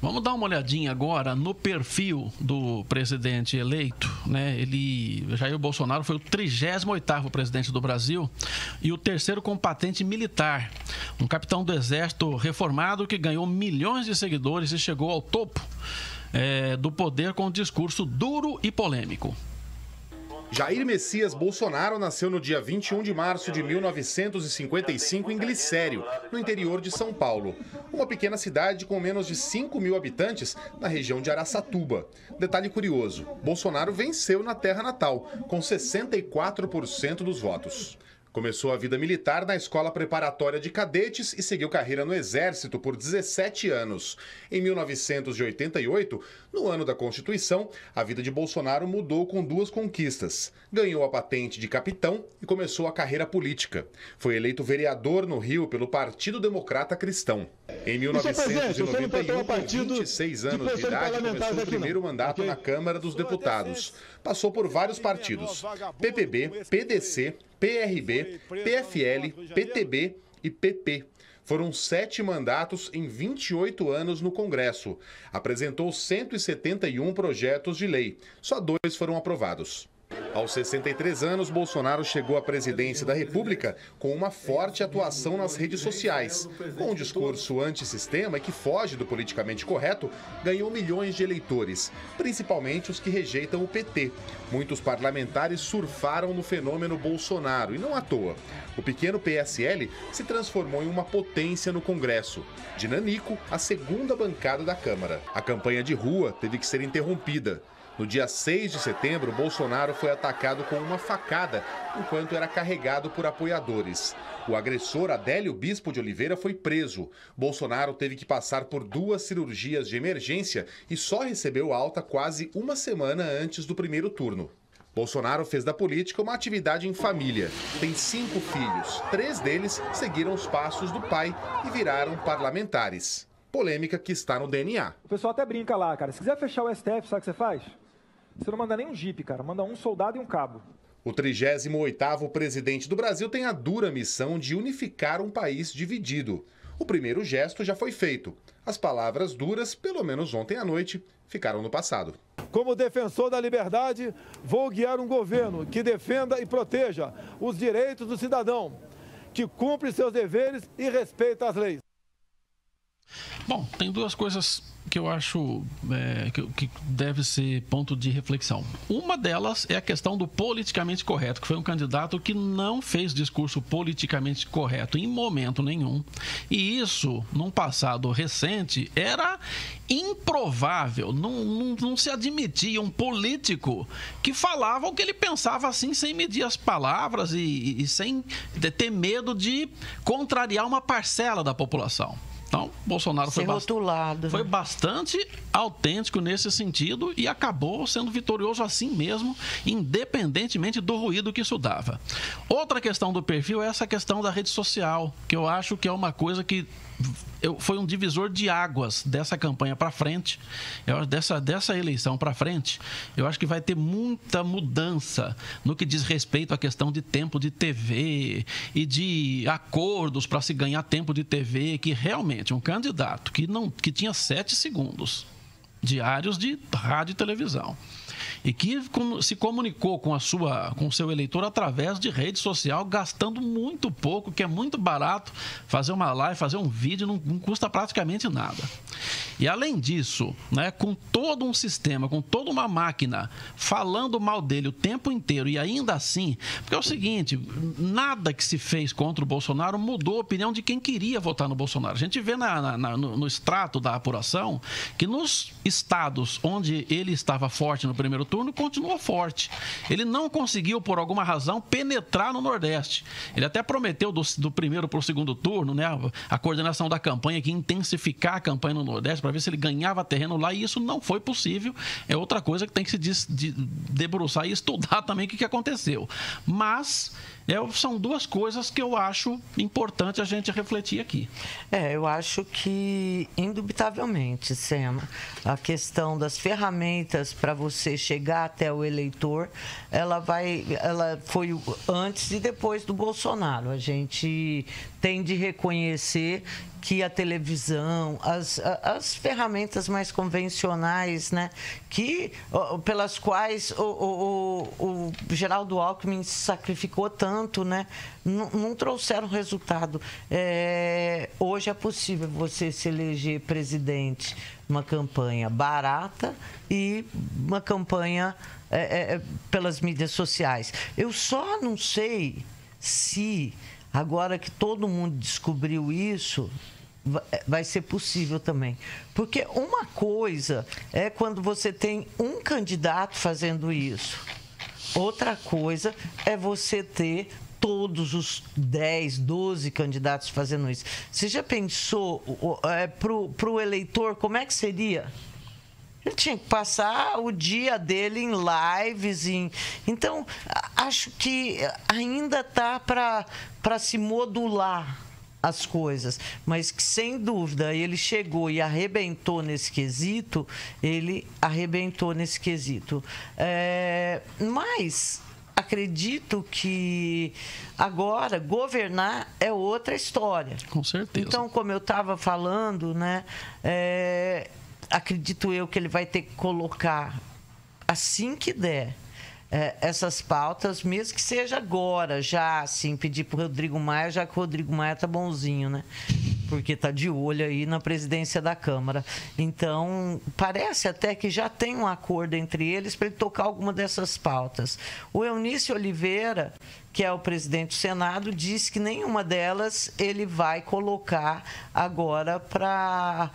Vamos dar uma olhadinha agora no perfil do presidente eleito, né? Jair Bolsonaro foi o 38º presidente do Brasil e o terceiro com patente militar. Um capitão do exército reformado que ganhou milhões de seguidores e chegou ao topo do poder com um discurso duro e polêmico. Jair Messias Bolsonaro nasceu no dia 21 de março de 1955 em Glicério, no interior de São Paulo. Uma pequena cidade com menos de 5 mil habitantes na região de Araçatuba. Detalhe curioso, Bolsonaro venceu na terra natal, com 64% dos votos. Começou a vida militar na Escola Preparatória de Cadetes e seguiu carreira no Exército por 17 anos. Em 1988, no ano da Constituição, a vida de Bolsonaro mudou com 2 conquistas. Ganhou a patente de capitão e começou a carreira política. Foi eleito vereador no Rio pelo Partido Democrata Cristão. Em 1991, com 26 anos de idade, começou o primeiro mandato na Câmara dos Deputados. Passou por vários partidos: PPB, PDC, PRB, PFL, PTB e PP. Foram 7 mandatos em 28 anos no Congresso. Apresentou 171 projetos de lei. Só 2 foram aprovados. Aos 63 anos, Bolsonaro chegou à presidência da República com uma forte atuação nas redes sociais. Com um discurso antissistema e que foge do politicamente correto, ganhou milhões de eleitores, principalmente os que rejeitam o PT. Muitos parlamentares surfaram no fenômeno Bolsonaro, e não à toa. O pequeno PSL se transformou em uma potência no Congresso. De nanico, a segunda bancada da Câmara. A campanha de rua teve que ser interrompida. No dia 6 de setembro, Bolsonaro foi atacado com uma facada enquanto era carregado por apoiadores. O agressor, Adélio Bispo de Oliveira, foi preso. Bolsonaro teve que passar por 2 cirurgias de emergência e só recebeu alta quase uma semana antes do primeiro turno. Bolsonaro fez da política uma atividade em família. Tem 5 filhos. 3 deles seguiram os passos do pai e viraram parlamentares. Polêmica que está no DNA. O pessoal até brinca lá, cara. Se quiser fechar o STF, sabe o que você faz? Você não manda nem um jipe, cara. Manda um soldado e um cabo. O 38º presidente do Brasil tem a dura missão de unificar um país dividido. O primeiro gesto já foi feito. As palavras duras, pelo menos ontem à noite, ficaram no passado. Como defensor da liberdade, vou guiar um governo que defenda e proteja os direitos do cidadão, que cumpre seus deveres e respeita as leis. Bom, tem 2 coisas que eu acho que deve ser ponto de reflexão. Uma delas é a questão do politicamente correto, que foi um candidato que não fez discurso politicamente correto em momento nenhum. E isso, num passado recente, era improvável. Não se admitia um político que falava o que ele pensava assim, sem medir as palavras e sem ter medo de contrariar uma parcela da população. Então, Bolsonaro foi bastante autêntico nesse sentido e acabou sendo vitorioso assim mesmo, independentemente do ruído que isso dava. Outra questão do perfil é essa questão da rede social, que eu acho que é uma coisa que foi um divisor de águas dessa campanha para frente, dessa eleição para frente. Eu acho que vai ter muita mudança no que diz respeito à questão de tempo de TV e de acordos para se ganhar tempo de TV, que realmente um candidato que tinha 7 segundos diários de rádio e televisão e que se comunicou com o seu eleitor através de rede social, gastando muito pouco, que é muito barato fazer uma live, fazer um vídeo, não custa praticamente nada. E além disso, né, com todo um sistema, com toda uma máquina falando mal dele o tempo inteiro e ainda assim, porque é o seguinte, nada que se fez contra o Bolsonaro mudou a opinião de quem queria votar no Bolsonaro. A gente vê no extrato da apuração que nos estados onde ele estava forte no primeiro turno, continuou forte. Ele não conseguiu, por alguma razão, penetrar no Nordeste. Ele até prometeu do primeiro para o segundo turno, né, a coordenação da campanha, que intensificar a campanha no Nordeste para ver se ele ganhava terreno lá, e isso não foi possível. É outra coisa que tem que se debruçar e estudar também o que aconteceu. Mas são 2 coisas que eu acho importante a gente refletir aqui. Eu acho que, indubitavelmente, Sema, a questão das ferramentas para você chegar até o eleitor, ela foi antes e depois do Bolsonaro. A gente tem de reconhecer que a televisão, as ferramentas mais convencionais, né, pelas quais o Geraldo Alckmin se sacrificou tanto, né, não trouxeram resultado. Hoje é possível você se eleger presidente, uma campanha barata e uma campanha pelas mídias sociais. Eu só não sei se, agora que todo mundo descobriu isso, vai ser possível também. Porque uma coisa é quando você tem um candidato fazendo isso. Outra coisa é você ter todos os 10, 12 candidatos fazendo isso. Você já pensou para o eleitor como é que seria? Ele tinha que passar o dia dele em lives. Então, acho que ainda está para se modular as coisas. Mas que, sem dúvida, ele chegou e arrebentou nesse quesito. Mas acredito que agora governar é outra história. Com certeza. Então, como eu estava falando, né, acredito eu que ele vai ter que colocar, assim que der, essas pautas, mesmo que seja agora, já assim, pedir para o Rodrigo Maia, já que o Rodrigo Maia tá bonzinho, né? Porque tá de olho aí na presidência da Câmara. Então, parece até que já tem um acordo entre eles para ele tocar alguma dessas pautas. O Eunício Oliveira, que é o presidente do Senado, disse que nenhuma delas ele vai colocar agora para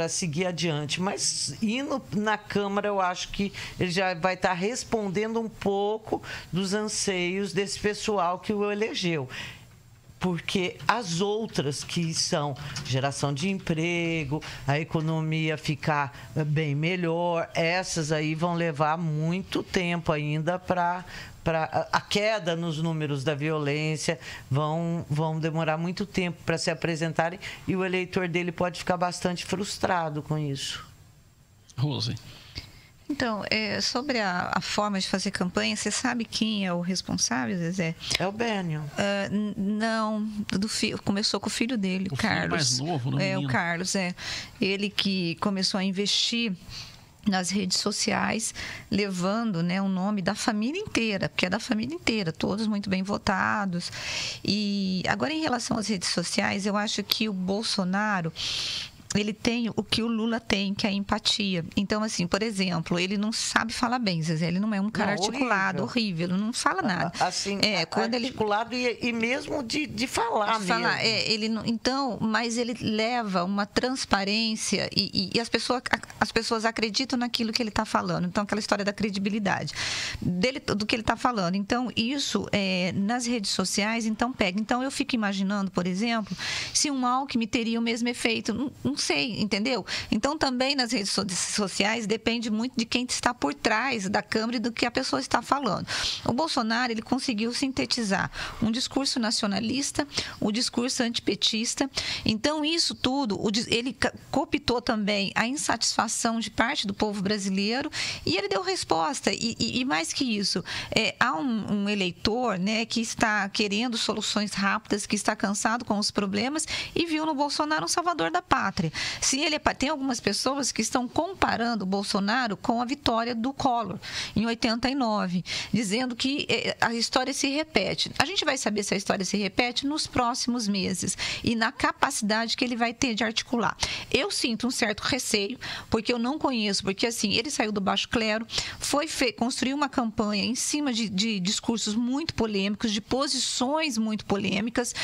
seguir adiante. Mas indo na Câmara, eu acho que ele já vai estar respondendo um pouco dos anseios desse pessoal que o elegeu. Porque as outras, que são geração de emprego, a economia ficar bem melhor, essas aí vão levar muito tempo ainda para a queda nos números da violência, vão demorar muito tempo para se apresentarem, e o eleitor dele pode ficar bastante frustrado com isso. Rose. Então, sobre a forma de fazer campanha, você sabe quem é o responsável, Zezé? É o Bénio. Não, começou com o filho dele, o Carlos. Filho mais novo, não? O Carlos, ele que começou a investir nas redes sociais, levando, né, o nome da família inteira, porque é da família inteira, todos muito bem votados. E agora, em relação às redes sociais, eu acho que o Bolsonaro, ele tem o que o Lula tem, que é a empatia. Então, assim, por exemplo, ele não sabe falar bem, Zezé, ele não é um cara articulado, horrível, não fala nada. Assim, quando articulado e mesmo de falar mesmo. Ele não, então, mas ele leva uma transparência e as pessoas acreditam naquilo que ele está falando. Então, aquela história da credibilidade do que ele está falando. Então, isso nas redes sociais, então pega. Então, eu fico imaginando, por exemplo, se um Alckmin teria o mesmo efeito. Não sei, entendeu? Então, também nas redes sociais depende muito de quem está por trás da Câmara e do que a pessoa está falando. O Bolsonaro, ele conseguiu sintetizar um discurso nacionalista, um discurso antipetista. Então, isso tudo, ele cooptou também a insatisfação de parte do povo brasileiro e ele deu resposta. E mais que isso, há um eleitor, né, que está querendo soluções rápidas, que está cansado com os problemas e viu no Bolsonaro um salvador da pátria. Se tem algumas pessoas que estão comparando o Bolsonaro com a vitória do Collor em 89, dizendo que a história se repete. A gente vai saber se a história se repete nos próximos meses e na capacidade que ele vai ter de articular. Eu sinto um certo receio, porque eu não conheço, porque assim, ele saiu do baixo clero, construiu uma campanha em cima de discursos muito polêmicos, de posições muito polêmicas.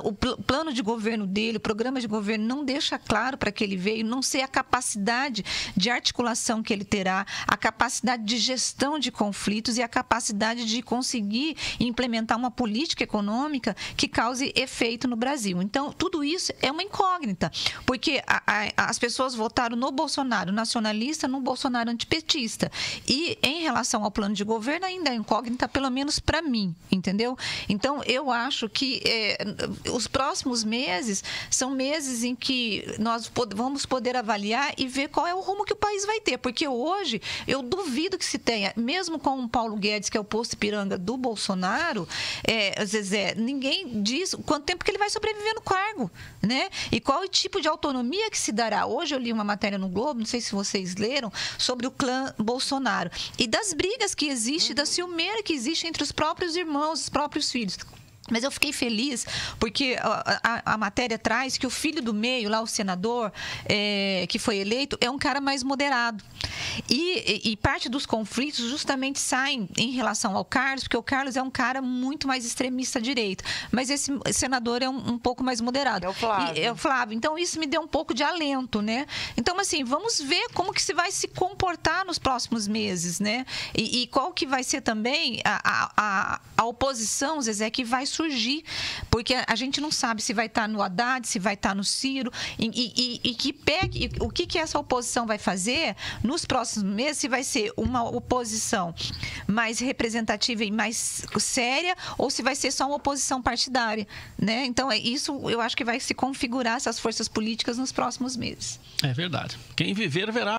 O plano de governo dele, o programa de governo não deixa claro para que ele veio, não sei a capacidade de articulação que ele terá, a capacidade de gestão de conflitos e a capacidade de conseguir implementar uma política econômica que cause efeito no Brasil. Então, tudo isso é uma incógnita, porque as pessoas votaram no Bolsonaro nacionalista, no Bolsonaro antipetista. E, em relação ao plano de governo, ainda é incógnita, pelo menos para mim, entendeu? Então, eu acho que os próximos meses são meses em que que nós vamos poder avaliar e ver qual é o rumo que o país vai ter. Porque hoje, eu duvido que se tenha, mesmo com o Paulo Guedes, que é o posto Ipiranga do Bolsonaro, Zezé, ninguém diz quanto tempo que ele vai sobreviver no cargo, né? E qual é o tipo de autonomia que se dará. Hoje eu li uma matéria no Globo, não sei se vocês leram, sobre o clã Bolsonaro e das brigas que existe, da ciumeira que existe entre os próprios irmãos, os próprios filhos. Mas eu fiquei feliz porque a matéria traz que o filho do meio, lá o senador que foi eleito, é um cara mais moderado. E parte dos conflitos justamente saem em relação ao Carlos, porque o Carlos é um cara muito mais extremista à direita. Mas esse senador é um pouco mais moderado. É o Flávio. É o Flávio. Então, isso me deu um pouco de alento, né? Então, assim, vamos ver como que se vai se comportar nos próximos meses, né? E qual que vai ser também a oposição, Zezé, que vai surgir. Porque a gente não sabe se vai estar no Haddad, se vai estar no Ciro, o que essa oposição vai fazer nos próximos meses, se vai ser uma oposição mais representativa e mais séria, ou se vai ser só uma oposição partidária, né? Então, isso eu acho que vai se configurar essas forças políticas nos próximos meses. É verdade. Quem viver, verá.